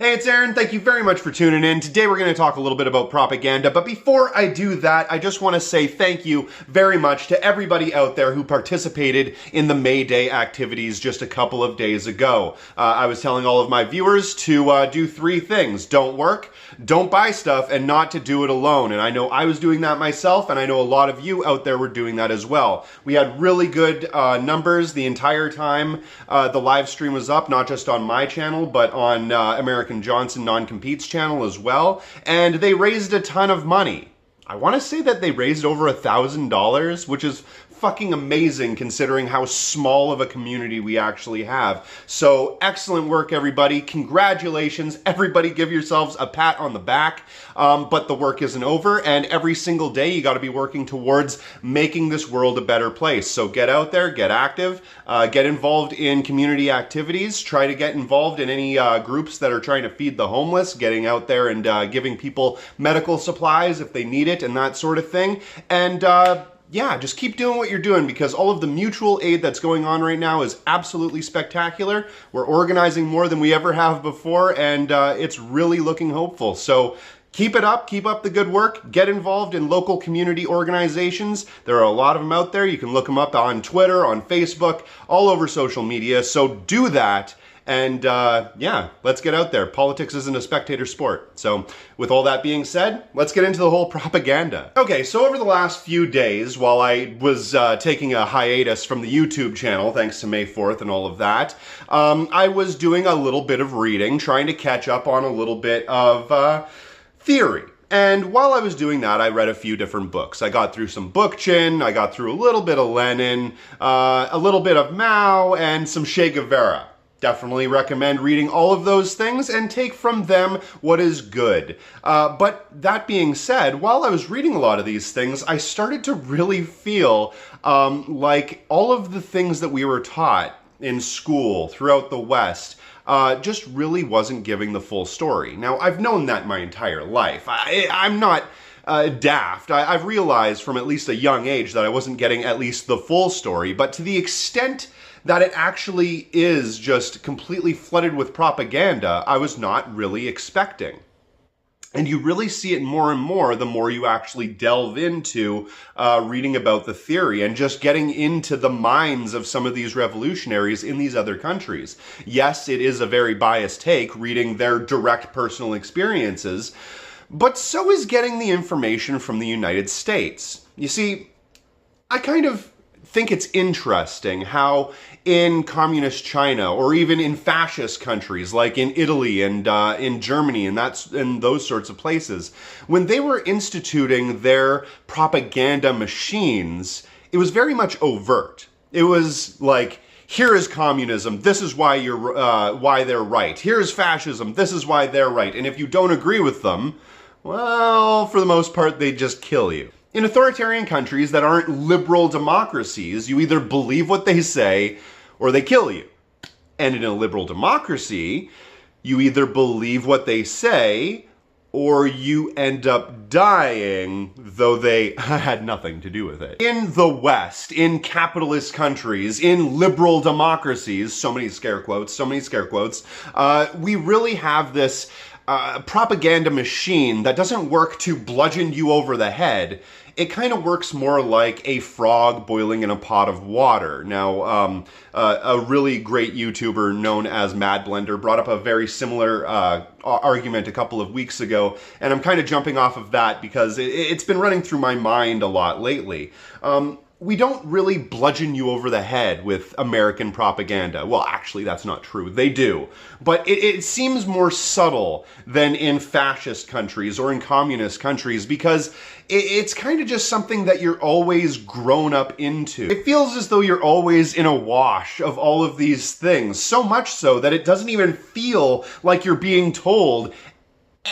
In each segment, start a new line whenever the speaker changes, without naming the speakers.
Hey, it's Aaron. Thank you very much for tuning in. Today we're going to talk a little bit about propaganda, but before I do that, I just want to say thank you very much to everybody out there who participated in the May Day activities just a couple of days ago. I was telling all of my viewers to do three things: don't work, don't buy stuff, and not to do it alone. And I know I was doing that myself, and I know a lot of you out there were doing that as well. We had really good numbers the entire time the live stream was up, not just on my channel, but on American Johnson Non-Compete's channel as well, and they raised a ton of money. I want to say that they raised over $1,000, which is fucking amazing considering how small of a community we actually have. So excellent work, everybody. Congratulations. Everybody give yourselves a pat on the back. But the work isn't over, and every single day you got to be working towards making this world a better place. So get out there, get active, get involved in community activities, try to get involved in any groups that are trying to feed the homeless, getting out there and giving people medical supplies if they need it and that sort of thing. And yeah, just keep doing what you're doing, because all of the mutual aid that's going on right now is absolutely spectacular. We're organizing more than we ever have before, and it's really looking hopeful. So keep it up, keep up the good work, get involved in local community organizations. There are a lot of them out there. You can look them up on Twitter, on Facebook, all over social media. So do that. And yeah, let's get out there. Politics isn't a spectator sport. So with all that being said, let's get into the whole propaganda. Okay, so over the last few days, while I was taking a hiatus from the YouTube channel, thanks to May 4th and all of that, I was doing a little bit of reading, trying to catch up on a little bit of theory. And while I was doing that, I read a few different books. I got through some Bookchin, I got through a little bit of Lenin, a little bit of Mao, and some Che Guevara. Definitely recommend reading all of those things and take from them what is good. But that being said, while I was reading a lot of these things, I started to really feel like all of the things that we were taught in school throughout the West just really wasn't giving the full story. Now, I've known that my entire life. I'm not daft. I've realized from at least a young age that I wasn't getting at least the full story, but to the extent that it actually is just completely flooded with propaganda, I was not really expecting. And you really see it more and more the more you actually delve into reading about the theory and just getting into the minds of some of these revolutionaries in these other countries. Yes, it is a very biased take, reading their direct personal experiences, but so is getting the information from the United States. You see, I kind of think it's interesting how in communist China, or even in fascist countries like in Italy and in Germany and those sorts of places, when they were instituting their propaganda machines, it was very much overt. It was like, here is communism, this is why why they're right. Here is fascism, this is why they're right. And if you don't agree with them, well, for the most part, they just kill you. In authoritarian countries that aren't liberal democracies, you either believe what they say or they kill you. And in a liberal democracy, you either believe what they say or you end up dying, though they had nothing to do with it. In the West, in capitalist countries, in liberal democracies, so many scare quotes, we really have this propaganda machine that doesn't work to bludgeon you over the head. It kind of works more like a frog boiling in a pot of water. Now, a really great YouTuber known as Mad Blender brought up a very similar argument a couple of weeks ago, and I'm kind of jumping off of that because it's been running through my mind a lot lately. We don't really bludgeon you over the head with American propaganda. Well, actually, that's not true. They do. But it seems more subtle than in fascist countries or in communist countries, because it's kind of just something that you're always grown up into. It feels as though you're always in a wash of all of these things, so much so that it doesn't even feel like you're being told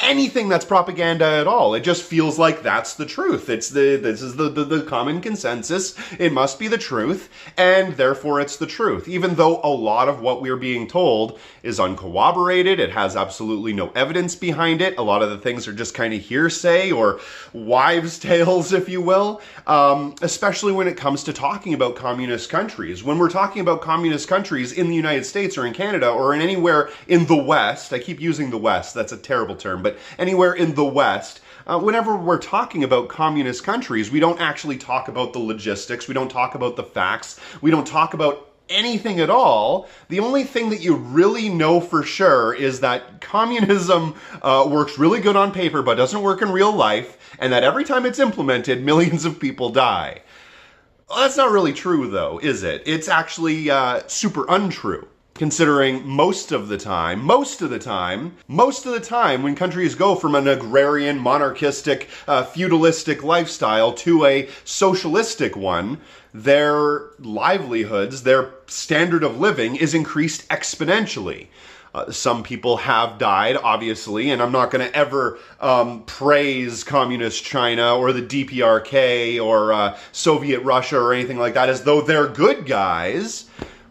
anything that's propaganda at all. It just feels like that's the truth. This is the common consensus. It must be the truth, and therefore it's the truth. Even though a lot of what we're being told is uncorroborated, it has absolutely no evidence behind it. A lot of the things are just kind of hearsay or wives' tales, if you will, especially when it comes to talking about communist countries. When we're talking about communist countries in the United States or in Canada or in anywhere in the West, I keep using the West, that's a terrible term, but anywhere in the West, whenever we're talking about communist countries, we don't actually talk about the logistics, we don't talk about the facts, we don't talk about anything at all. The only thing that you really know for sure is that communism works really good on paper but doesn't work in real life, and that every time it's implemented, millions of people die. Well, that's not really true though, is it? It's actually super untrue. Considering most of the time, when countries go from an agrarian, monarchistic, feudalistic lifestyle to a socialistic one, their livelihoods, their standard of living is increased exponentially. Some people have died, obviously, and I'm not going to ever praise communist China or the DPRK or Soviet Russia or anything like that as though they're good guys.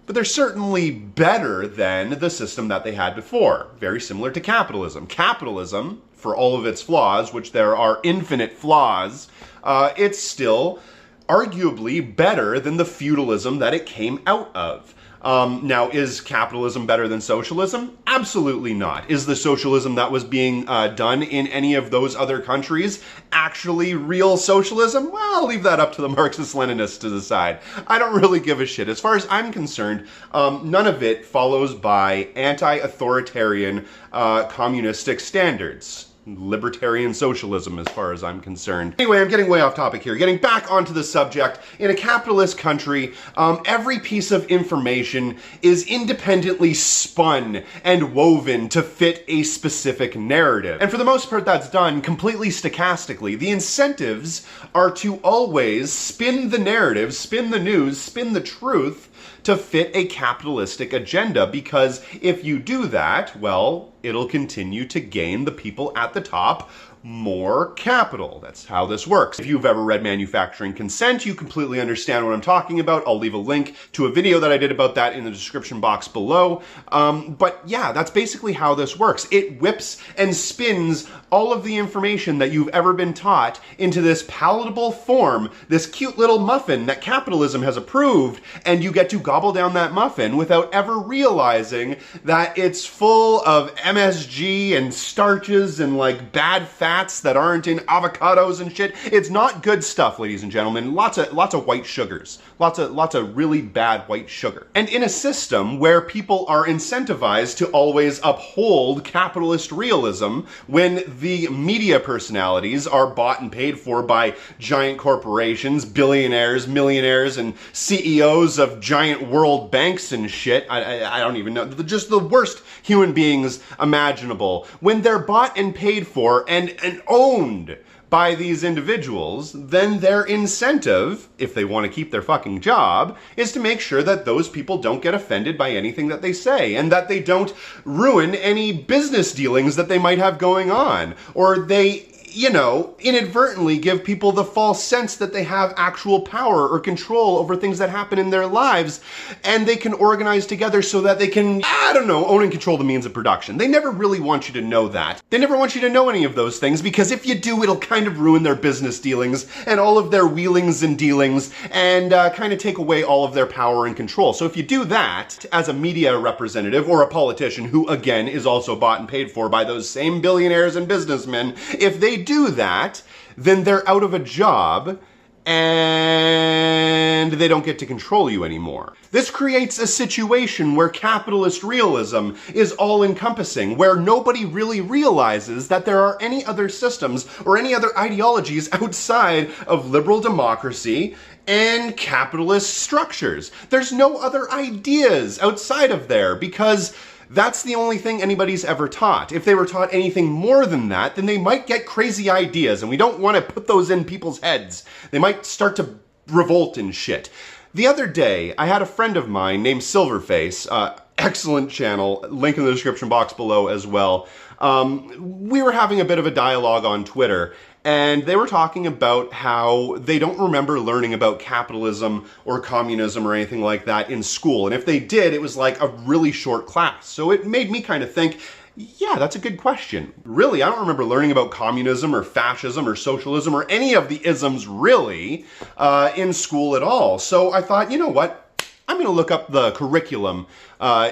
But they're certainly better than the system that they had before. Very similar to capitalism. Capitalism, for all of its flaws, which there are infinite flaws, it's still arguably better than the feudalism that it came out of. Now, is capitalism better than socialism? Absolutely not. Is the socialism that was being done in any of those other countries actually real socialism? Well, I'll leave that up to the Marxist-Leninists to decide. I don't really give a shit. As far as I'm concerned, none of it follows by anti-authoritarian communistic standards. Libertarian socialism, as far as I'm concerned. Anyway, I'm getting way off topic here. Getting back onto the subject, in a capitalist country, every piece of information is independently spun and woven to fit a specific narrative. And for the most part, that's done completely stochastically. The incentives are to always spin the narrative, spin the news, spin the truth to fit a capitalistic agenda, because if you do that, well, it'll continue to gain the people at the top more capital. That's how this works. If you've ever read Manufacturing Consent, you completely understand what I'm talking about. I'll leave a link to a video that I did about that in the description box below. But yeah, that's basically how this works. It whips and spins all of the information that you've ever been taught into this palatable form, this cute little muffin that capitalism has approved, and you get to gobble down that muffin without ever realizing that it's full of MSG and starches and like bad fats that aren't in avocados and shit. It's not good stuff, ladies and gentlemen. Lots of white sugars. Lots of really bad white sugar. And in a system where people are incentivized to always uphold capitalist realism, when the media personalities are bought and paid for by giant corporations, billionaires, millionaires, and CEOs of giant world banks and shit, I don't even know, just the worst human beings imaginable, when they're bought and paid for and owned by these individuals, then their incentive, if they want to keep their fucking job, is to make sure that those people don't get offended by anything that they say, and that they don't ruin any business dealings that they might have going on, or they, you know, inadvertently give people the false sense that they have actual power or control over things that happen in their lives, and they can organize together so that they can, I don't know, own and control the means of production. They never really want you to know that. They never want you to know any of those things, because if you do, it'll kind of ruin their business dealings and all of their wheelings and dealings, and kind of take away all of their power and control. So if you do that as a media representative or a politician who, again, is also bought and paid for by those same billionaires and businessmen, if they do that, then they're out of a job and they don't get to control you anymore. This creates a situation where capitalist realism is all-encompassing, where nobody really realizes that there are any other systems or any other ideologies outside of liberal democracy and capitalist structures. There's no other ideas outside of there, because that's the only thing anybody's ever taught. If they were taught anything more than that, then they might get crazy ideas, and we don't want to put those in people's heads. They might start to revolt and shit. The other day, I had a friend of mine named Silverface. excellent channel, link in the description box below as well. We were having a bit of a dialogue on Twitter, and they were talking about how they don't remember learning about capitalism or communism or anything like that in school. And if they did, it was like a really short class. So it made me kind of think, yeah, that's a good question. Really, I don't remember learning about communism or fascism or socialism or any of the isms really in school at all. So I thought, you know what? I'm going to look up the curriculum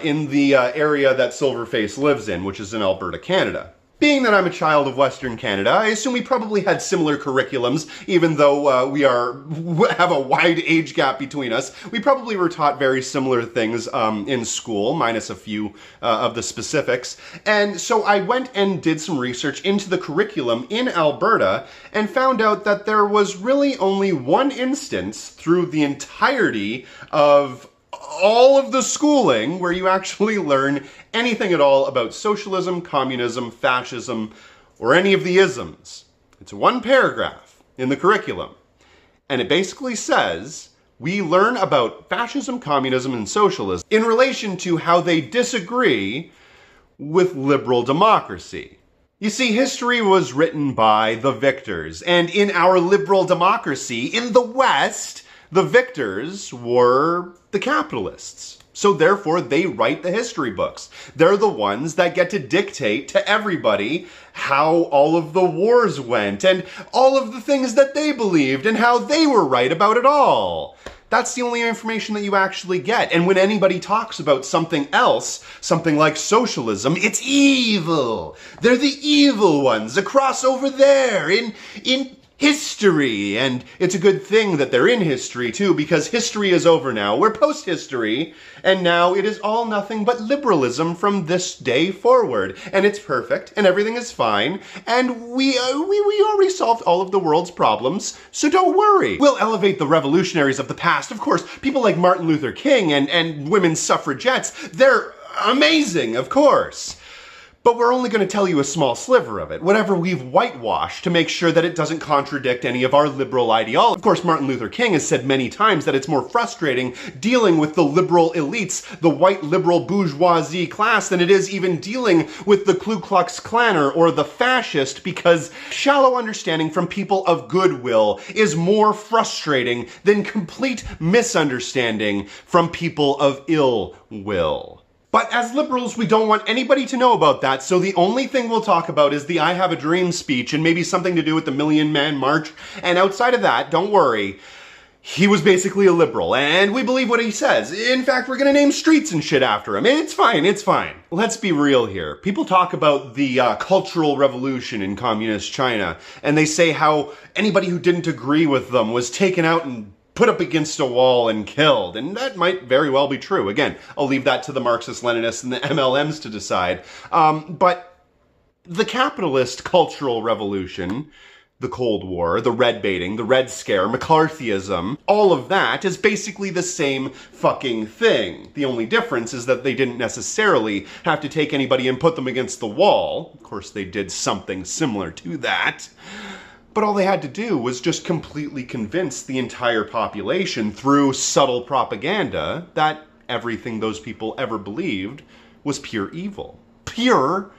in the area that Silverface lives in, which is in Alberta, Canada. Being that I'm a child of Western Canada, I assume we probably had similar curriculums, even though we have a wide age gap between us. We probably were taught very similar things in school, minus a few of the specifics. And so I went and did some research into the curriculum in Alberta and found out that there was really only one instance through the entirety of all of the schooling where you actually learn anything at all about socialism, communism, fascism, or any of the isms. It's one paragraph in the curriculum, and it basically says we learn about fascism, communism, and socialism in relation to how they disagree with liberal democracy. You see, history was written by the victors, and in our liberal democracy in the West, the victors were the capitalists. So therefore, they write the history books. They're the ones that get to dictate to everybody how all of the wars went and all of the things that they believed and how they were right about it all. That's the only information that you actually get. And when anybody talks about something else, something like socialism, it's evil. They're the evil ones across over there in history. And it's a good thing that they're in history too, because history is over now. We're post-history, and now it is all nothing but liberalism from this day forward. And it's perfect, and everything is fine, and we already solved all of the world's problems, so don't worry. We'll elevate the revolutionaries of the past. Of course, people like Martin Luther King and women's suffragettes, they're amazing, of course. But we're only going to tell you a small sliver of it, whatever we've whitewashed to make sure that it doesn't contradict any of our liberal ideology. Of course, Martin Luther King has said many times that it's more frustrating dealing with the liberal elites, the white liberal bourgeoisie class, than it is even dealing with the Ku Klux Klaner or the fascist, because shallow understanding from people of goodwill is more frustrating than complete misunderstanding from people of ill will. But as liberals, we don't want anybody to know about that, so the only thing we'll talk about is the I Have a Dream speech and maybe something to do with the Million Man March. And outside of that, don't worry, he was basically a liberal, and we believe what he says. In fact, we're gonna name streets and shit after him. It's fine, it's fine. Let's be real here. People talk about the Cultural Revolution in Communist China, and they say how anybody who didn't agree with them was taken out and put up against a wall and killed. And that might very well be true. Again, I'll leave that to the Marxist-Leninists and the MLMs to decide. But the capitalist cultural revolution, the Cold War, the red baiting, the Red Scare, McCarthyism, all of that is basically the same fucking thing. The only difference is that they didn't necessarily have to take anybody and put them against the wall. Of course, they did something similar to that. But all they had to do was just completely convince the entire population through subtle propaganda that everything those people ever believed was pure evil. Pure,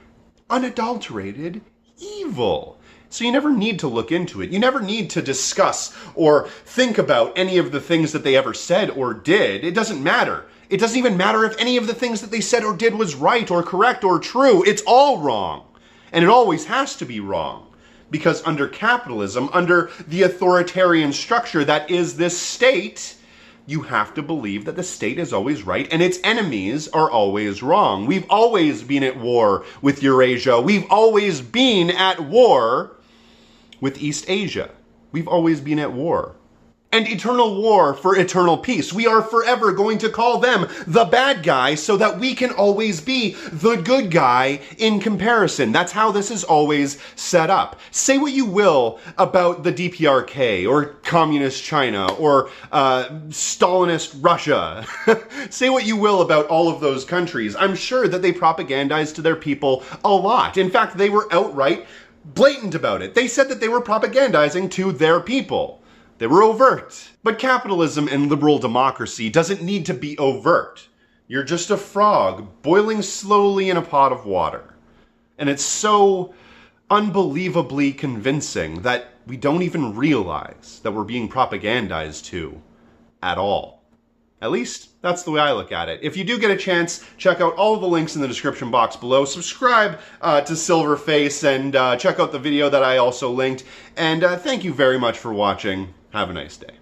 unadulterated evil. So you never need to look into it. You never need to discuss or think about any of the things that they ever said or did. It doesn't matter. It doesn't even matter if any of the things that they said or did was right or correct or true. It's all wrong. And it always has to be wrong. Because under capitalism, under the authoritarian structure that is this state, you have to believe that the state is always right and its enemies are always wrong. We've always been at war with Eurasia. We've always been at war with East Asia. We've always been at war. And eternal war for eternal peace. We are forever going to call them the bad guy so that we can always be the good guy in comparison. That's how this is always set up. Say what you will about the DPRK or Communist China or Stalinist Russia. Say what you will about all of those countries. I'm sure that they propagandized to their people a lot. In fact, they were outright blatant about it. They said that they were propagandizing to their people. They were overt. But capitalism and liberal democracy doesn't need to be overt. You're just a frog boiling slowly in a pot of water. And it's so unbelievably convincing that we don't even realize that we're being propagandized to at all. At least, that's the way I look at it. If you do get a chance, check out all of the links in the description box below. Subscribe to Silverface and check out the video that I also linked. And thank you very much for watching. Have a nice day.